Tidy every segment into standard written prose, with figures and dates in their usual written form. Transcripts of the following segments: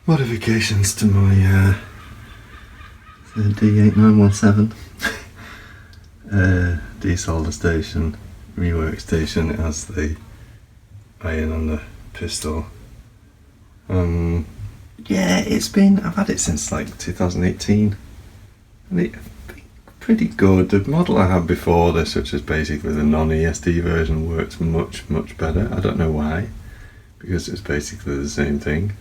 modifications to my ZD-8917 de-solderstation, rework station. It has the iron on the pistol. Yeah, I've had it since like 2018 and it's been pretty good. The model I had before this, which is basically the non-ESD version, works much better. I don't know why, because it's basically the same thing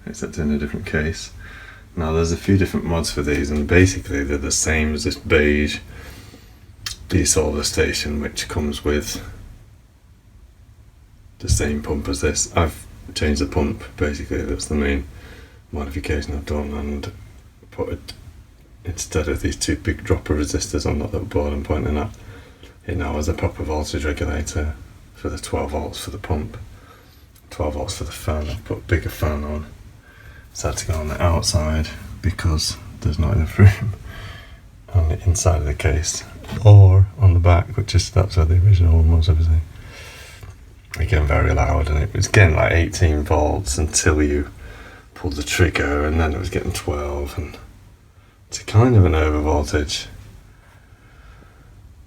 except in a different case. Now there's a few different mods for these, and basically they're the same as this beige de-solder station, which comes with the same pump as this. I've changed the pump, basically that's the main modification I've done, and put it, instead of these two big dropper resistors on that little board I'm pointing at, it now has a proper voltage regulator for the 12 volts for the pump, 12 volts for the fan. I've put a bigger fan on. It's had to go on the outside because there's not enough room on the inside of the case, or on the back, that's where the original one was, obviously. Again, very loud, and it was getting like 18 volts until you pulled the trigger, and then it was getting 12, and it's a kind of an over voltage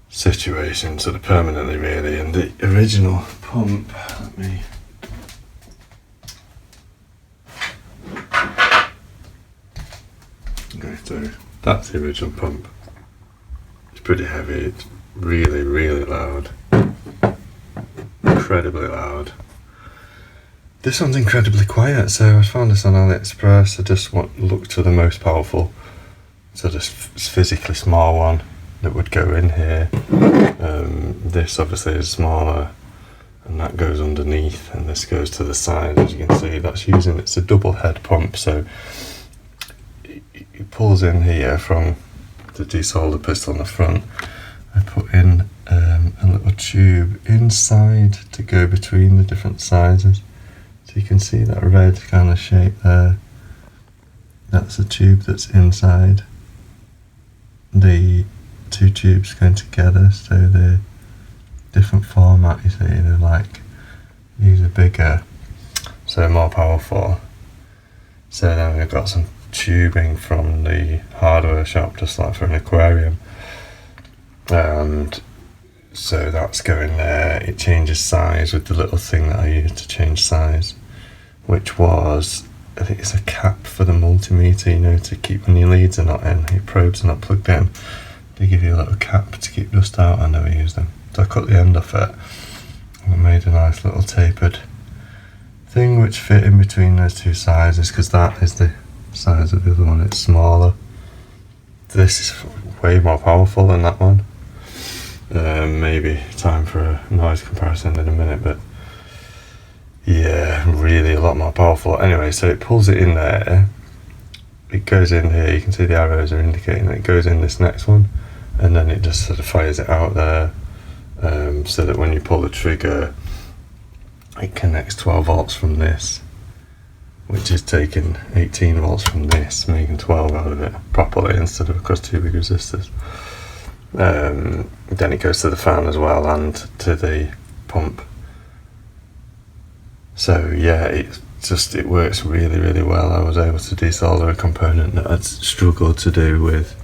situation, sort of permanently really. And the original pump, let me go through. That's the original pump. It's pretty heavy, it's really loud. Incredibly loud. This one's incredibly quiet, so I found this on AliExpress. I just looked for the most powerful, so this physically small one that would go in here. This obviously is smaller, and that goes underneath, and this goes to the side. As you can see, it's a double head pump, so it pulls in here from the de-solder pistol on the front. I put in a little tube inside to go between the different sizes. So you can see that red kind of shape there. That's the tube that's inside. The two tubes going together, so they're different format, you see. They're like, these are bigger, so they're more powerful. So then we've got some tubing from the hardware shop, just like for an aquarium. And so that's going there. It changes size with the little thing that I used to change size, which was, I think it's a cap for the multimeter, you know, to keep when your leads are not in, your probes are not plugged in. They give you a little cap to keep dust out. I never use them. So I cut the end off it and I made a nice little tapered thing which fit in between those two sizes, because that is the size of the other one, it's smaller. This is way more powerful than that one. Maybe time for a noise comparison in a minute, but yeah, really a lot more powerful. Anyway, so it pulls it in there, it goes in here, you can see the arrows are indicating that it goes in this next one, and then it just sort of fires it out there, so that when you pull the trigger, it connects 12 volts from this, which is taking 18 volts from this, making 12 out of it properly instead of across two big resistors. Then it goes to the fan as well and to the pump. So yeah, it works really well. I was able to desolder a component that I'd struggled to do with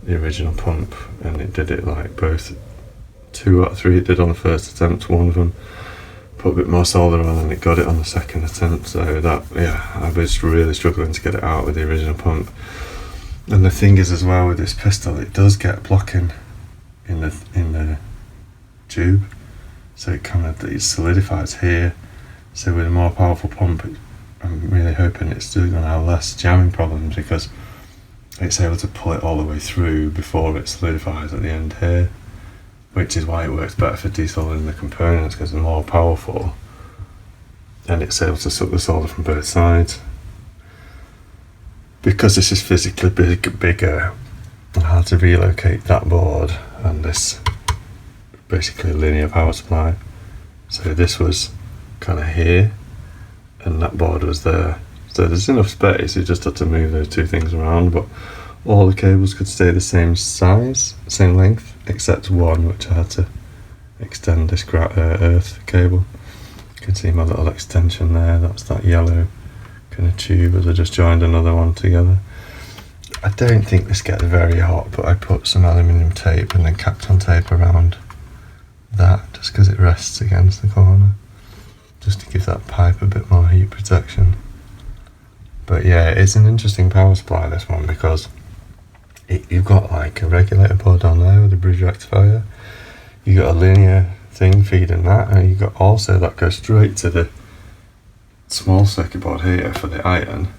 the original pump, and it did it like both 2 out of 3 it did on the first attempt. One of them put a bit more solder on and it got it on the second attempt. So that, yeah, I was really struggling to get it out with the original pump. And the thing is as well with this pistol, it does get blocking in the tube, so it solidifies here. So with a more powerful pump, I'm really hoping it's still going to have less jamming problems, because it's able to pull it all the way through before it solidifies at the end here, which is why it works better for desoldering the components, because they're more powerful and it's able to suck the solder from both sides. Because this is physically bigger, I had to relocate that board and this basically linear power supply. So this was kind of here and that board was there. So there's enough space, you just had to move those two things around, but all the cables could stay the same size, same length, except one which I had to extend this earth cable. You can see my little extension there, that's that yellow in a tube as I just joined another one together. I don't think this gets very hot, but I put some aluminium tape and then Kapton tape around that just because it rests against the corner, just to give that pipe a bit more heat protection. But yeah, it's an interesting power supply, this one, because you've got like a regulator board on there with a bridge rectifier, you got a linear thing feeding that, and you got also that goes straight to the small circuit board here for the iron,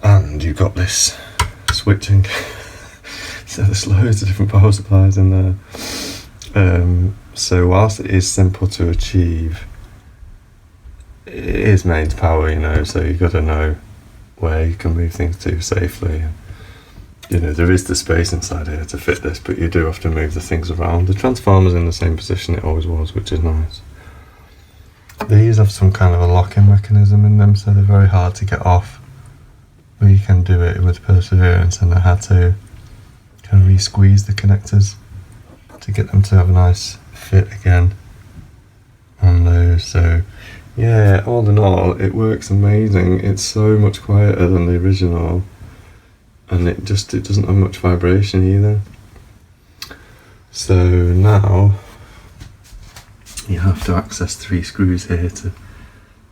and you've got this switching. So there's loads of different power supplies in there. So whilst it is simple to achieve, it is mains power, you know, so you've got to know where you can move things to safely. You know, there is the space inside here to fit this, but you do have to move the things around. The transformer's in the same position it always was, which is nice. These have some kind of a lock-in mechanism in them, so they're very hard to get off. But you can do it with perseverance, and I had to kind of re-squeeze the connectors to get them to have a nice fit again on those. So yeah, all in all, it works amazing. It's so much quieter than the original, and it doesn't have much vibration either. So now you have to access 3 screws here to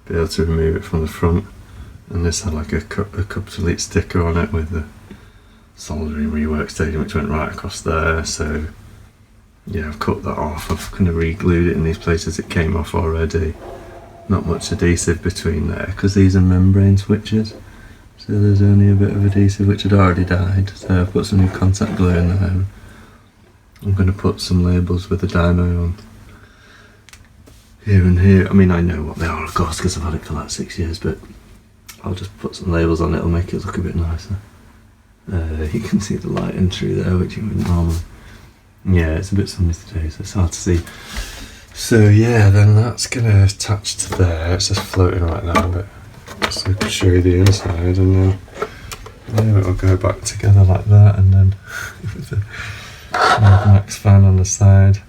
be able to remove it from the front, and this had like a Conceptually sticker on it with the soldering rework station which went right across there. So yeah, I've cut that off. I've kind of re-glued it in these places it came off already. Not much adhesive between there because these are membrane switches, so there's only a bit of adhesive which had already died. So I've put some new contact glue in there. I'm going to put some labels with the dyno on here and here. I mean, I know what they are of course because I've had it for like 6 years, but I'll just put some labels on it, it'll make it look a bit nicer. You can see the lighting through there, which you wouldn't normally. Yeah, it's a bit sunny today, so it's hard to see. So yeah, then that's going to attach to there. It's just floating right now, but just to show you the inside, and then yeah, it'll go back together like that, and then with the max fan on the side.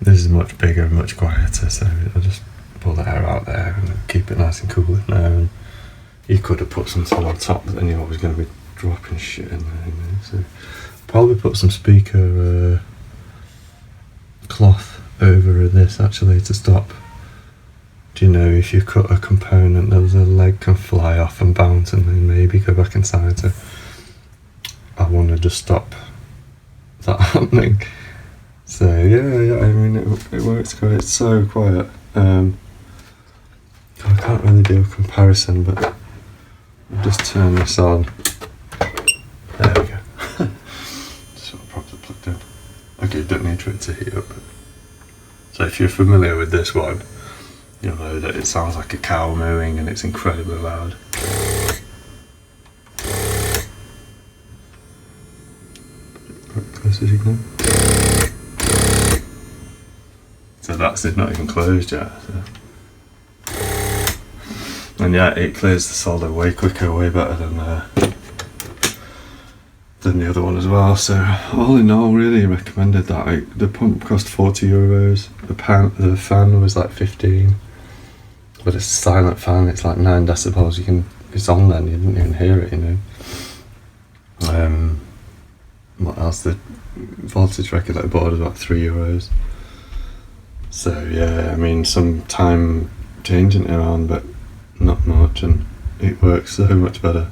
This is much bigger and much quieter, so I'll just pull the air out there and keep it nice and cool in there. And you could have put something on top, but then you're always going to be dropping shit in there, you know. So probably put some speaker cloth over this actually to stop. Do you know, if you cut a component, the leg can fly off and bounce and then maybe go back inside. So I want to just stop that happening. So yeah, I mean it works great. It's so quiet. I can't really do a comparison, but I'll just turn this on. There we go. Sort of properly plugged in. Okay, don't need for it to heat up. So if you're familiar with this one, you'll know that it sounds like a cow mooing and it's incredibly loud. Put it close as you can. So that's it, not even closed yet. So. And yeah, it clears the solder way quicker, way better than the other one as well. So all in all, really recommended that. The pump cost €40. The fan was like 15. But it's a silent fan. It's like 9 decibels. It's on then. You didn't even hear it, you know. What else? The voltage regulator board is about €3. So yeah, I mean, some time changing it around, but not much, and it works so much better.